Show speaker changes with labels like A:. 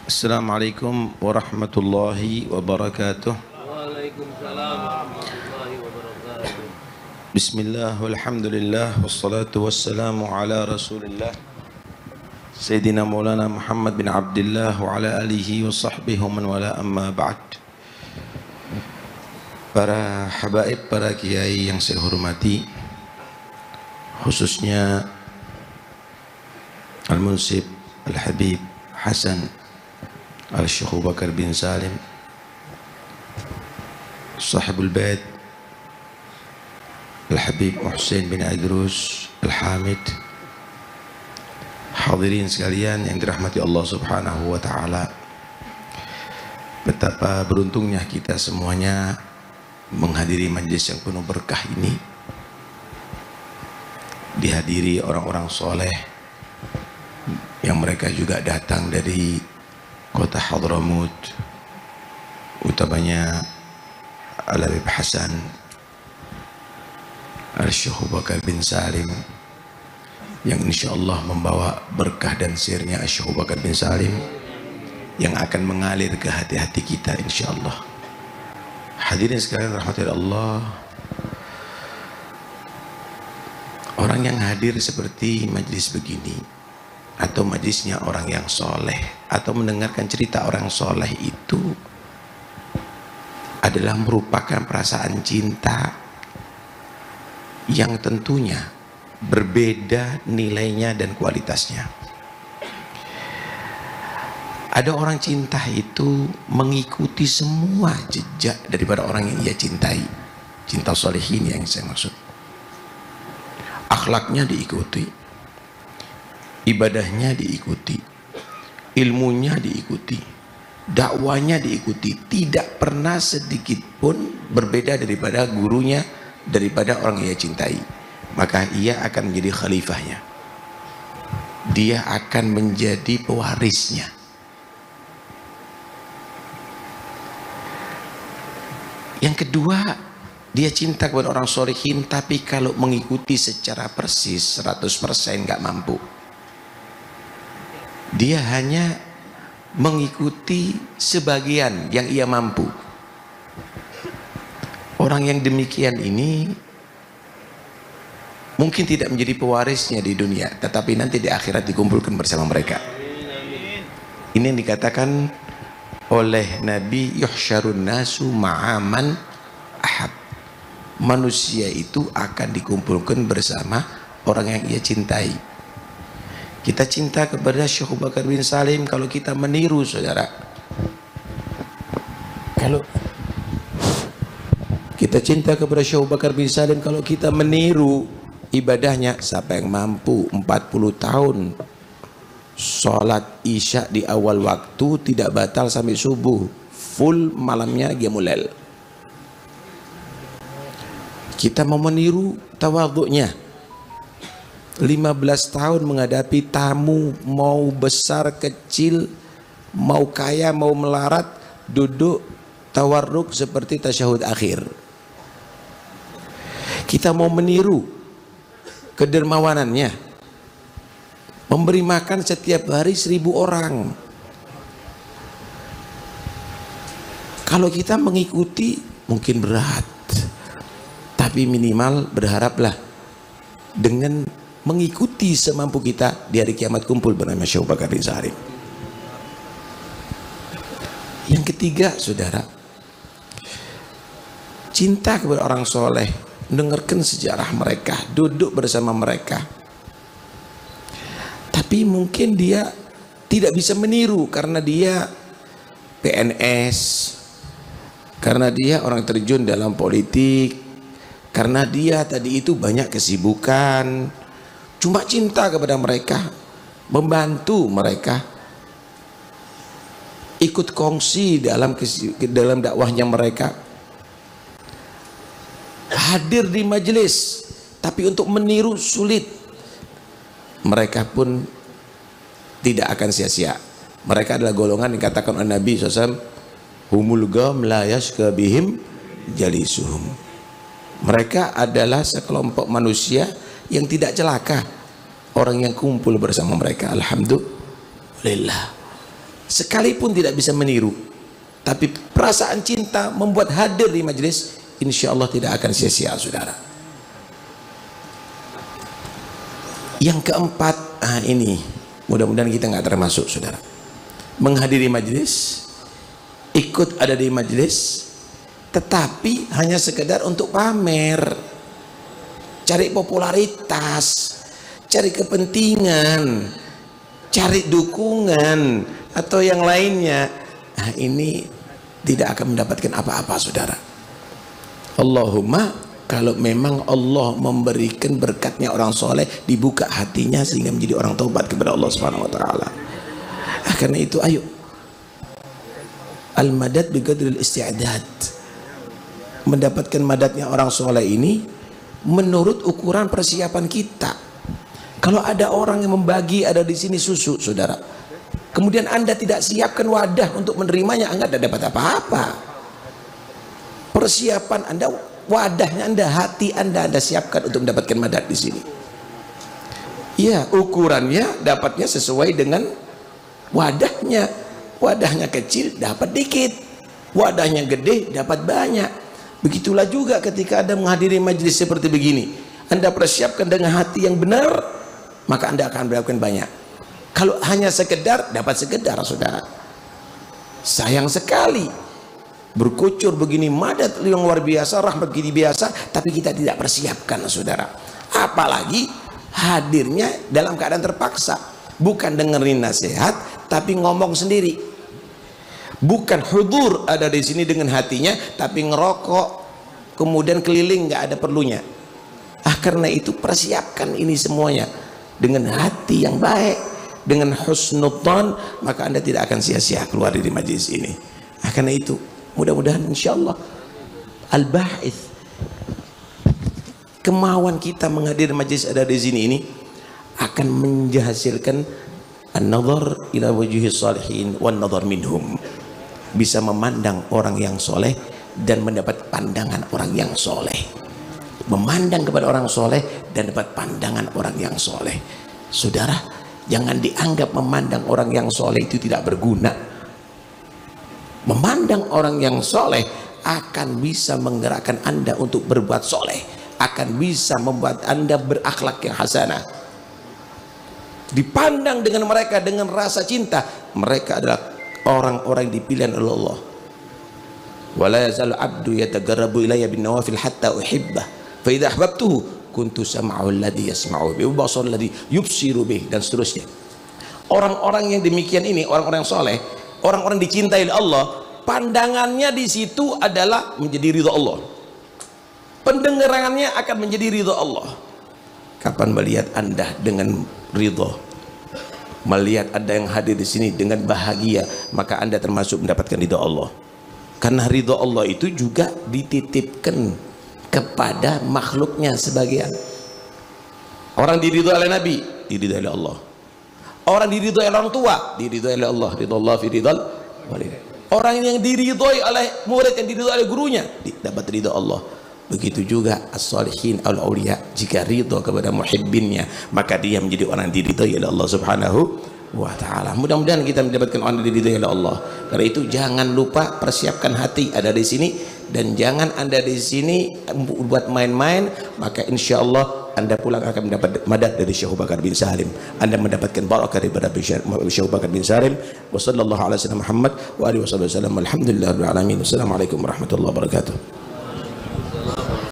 A: Assalamualaikum warahmatullahi wabarakatuh.
B: Waalaikumsalam warahmatullahi wabarakatuh.
A: Bismillah walhamdulillah wassalatu wassalamu ala rasulillah Sayyidina Maulana Muhammad bin Abdullah wa ala alihi wa sahbihi wa man wala amma ba'd. Para habaib, para kiai yang saya hormati, khususnya Al-Munsib Al-Habib Hasan Al-Syekh Abu Bakar bin Salim Sahibul Bait Al-Habib Muhsin bin Idrus Al-Hamid, hadirin sekalian yang dirahmati Allah subhanahu wa ta'ala. Betapa beruntungnya kita semuanya menghadiri majlis yang penuh berkah ini, dihadiri orang-orang soleh yang mereka juga datang dari kota Hadramut, utamanya Al-Habib Hasan Al-Syekh Abu Bakar bin Salim, yang insyaallah membawa berkah dan sirnya Al-Syekh Abu Bakar bin Salim yang akan mengalir ke hati-hati kita insyaallah. Hadirin sekalian rahmati Allah, orang yang hadir seperti majlis begini atau majlisnya orang yang soleh atau mendengarkan cerita orang soleh itu adalah merupakan perasaan cinta yang tentunya berbeda nilainya dan kualitasnya. Ada orang cinta itu mengikuti semua jejak daripada orang yang ia cintai. Cinta solehin yang saya maksud. Akhlaknya diikuti, ibadahnya diikuti, ilmunya diikuti, dakwanya diikuti, tidak pernah sedikit pun berbeda daripada gurunya, daripada orang yang ia cintai. Maka ia akan menjadi khalifahnya, dia akan menjadi pewarisnya. Yang kedua, dia cinta kepada orang solehin, tapi kalau mengikuti secara persis 100% nggak mampu. Dia hanya mengikuti sebagian yang ia mampu. Orang yang demikian ini mungkin tidak menjadi pewarisnya di dunia, tetapi nanti di akhirat dikumpulkan bersama mereka. Ini yang dikatakan oleh Nabi, yuhsyarun nasu ma'aman ahab. Manusia itu akan dikumpulkan bersama orang yang ia cintai. Kita cinta kepada Syekh Abu Bakar bin Salim kalau kita meniru, saudara. Kalau kita cinta kepada Syekh Abu Bakar bin Salim kalau kita meniru ibadahnya. Siapa yang mampu 40 tahun sholat isya di awal waktu tidak batal sampai subuh, full malamnya qiyamul. Kita mau meniru tawadhu'nya, 15 tahun menghadapi tamu, mau besar kecil, mau kaya mau melarat, duduk tawarruk seperti tasyahud akhir. Kita mau meniru kedermawanannya, memberi makan setiap hari 1000 orang. Kalau kita mengikuti mungkin berat, tapi minimal berharaplah dengan mengikuti semampu kita di hari kiamat kumpul bernama Syekh Abu Bakar bin Salim. Yang ketiga, saudara, cinta kepada orang soleh, mendengarkan sejarah mereka, duduk bersama mereka. Tapi mungkin dia tidak bisa meniru karena dia PNS, karena dia orang terjun dalam politik, karena dia tadi itu banyak kesibukan. Cuma cinta kepada mereka, membantu mereka, ikut kongsi dalam dakwahnya mereka, hadir di majelis, tapi untuk meniru sulit. Mereka pun tidak akan sia-sia. Mereka adalah golongan yang dikatakan oleh Nabi SAW, humul gam la yashqa bihim jalisuhum. Mereka adalah sekelompok manusia yang tidak celaka orang yang kumpul bersama mereka. Alhamdulillah. sekalipun tidak bisa meniru, tapi perasaan cinta membuat hadir di majelis, insya Allah tidak akan sia-sia, saudara. Yang keempat, ini mudah-mudahan kita nggak termasuk, saudara, menghadiri majelis, ikut ada di majelis, tetapi hanya sekedar untuk pamer, cari popularitas, cari kepentingan, cari dukungan atau yang lainnya. Ini tidak akan mendapatkan apa-apa, saudara. Allahumma kalau memang Allah memberikan berkatnya orang soleh, dibuka hatinya sehingga menjadi orang taubat kepada Allah Subhanahu wa taala. Karena itu ayo, al-madad biqadril isti'dad. Mendapatkan madatnya orang soleh ini menurut ukuran persiapan kita. Kalau ada orang yang membagi ada di sini susu, saudara, kemudian Anda tidak siapkan wadah untuk menerimanya, Anda tidak dapat apa-apa. Persiapan Anda, wadahnya Anda, hati Anda siapkan untuk mendapatkan madat di sini. Ya, ukurannya dapatnya sesuai dengan wadahnya. Wadahnya kecil dapat dikit, wadahnya gede dapat banyak. Begitulah juga ketika Anda menghadiri majelis seperti begini, Anda persiapkan dengan hati yang benar, maka Anda akan mendapatkan banyak. Kalau hanya sekedar, dapat sekedar, saudara. Sayang sekali berkucur begini madat yang luar biasa, rahmat begini biasa, tapi kita tidak persiapkan, saudara. Apalagi hadirnya dalam keadaan terpaksa, bukan dengerin nasihat tapi ngomong sendiri. Bukan hudur ada di sini dengan hatinya, tapi ngerokok, kemudian keliling nggak ada perlunya. Karena itu persiapkan ini semuanya dengan hati yang baik, dengan husnudzon, maka Anda tidak akan sia-sia keluar dari majelis ini. Karena itu mudah-mudahan insyaallah al-ba'its, kemauan kita menghadiri majelis ada di sini ini akan menghasilkan an-nazar ila wujuhi salihin wan nazar minhum. Bisa memandang orang yang soleh dan mendapat pandangan orang yang soleh. Memandang kepada orang soleh dan dapat pandangan orang yang soleh. Saudara, jangan dianggap memandang orang yang soleh itu tidak berguna. Memandang orang yang soleh akan bisa menggerakkan Anda untuk berbuat soleh, akan bisa membuat Anda berakhlak yang hasanah. Dipandang dengan mereka dengan rasa cinta, mereka adalah orang-orang yang dipilih oleh Allah. Wala yazalu abdu yatagarrabu ilayya bin nawafil hatta uhibbah fa idza ahbabtuhu kuntu sam'ahu alladhi yasma'u bihi wa basarahu alladhi yubsiru bihi, dan seterusnya. Orang-orang yang demikian ini, orang-orang yang soleh, orang-orang dicintai oleh Allah, pandangannya di situ adalah menjadi ridha Allah, pendengarannya akan menjadi ridha Allah. Kapan melihat Anda dengan ridha, melihat Anda yang hadir di sini dengan bahagia, maka Anda termasuk mendapatkan ridha Allah. Karena ridha Allah itu juga dititipkan kepada makhluknya sebagian. Orang diridhoi oleh Nabi, diridhoi oleh Allah. Orang diridhoi oleh orang tua, diridhoi oleh Allah. Ridha Allah fi ridhal walid. Orang yang diridhoi oleh murid, yang diridhoi oleh gurunya, dapat ridha Allah. Begitu juga as-salihin al-auliya, jika ridha kepada muhibbinnya, maka dia menjadi orang yang diridhoi oleh Allah Subhanahu wa taala. Mudah-mudahan kita mendapatkan orang yang diridhoi oleh Allah. Karena itu jangan lupa persiapkan hati ada di sini, dan jangan Anda di sini buat main-main, maka insyaallah Anda pulang akan mendapat madad dari Syekh Bakar bin Salim. Anda mendapatkan barakah daripada Syekh Bakar bin Salim. Wa sallallahu ala sayyidina Muhammad wa alihi wasallam. Alhamdulillahirabbil alamin. Wassalamualaikum warahmatullahi wabarakatuh.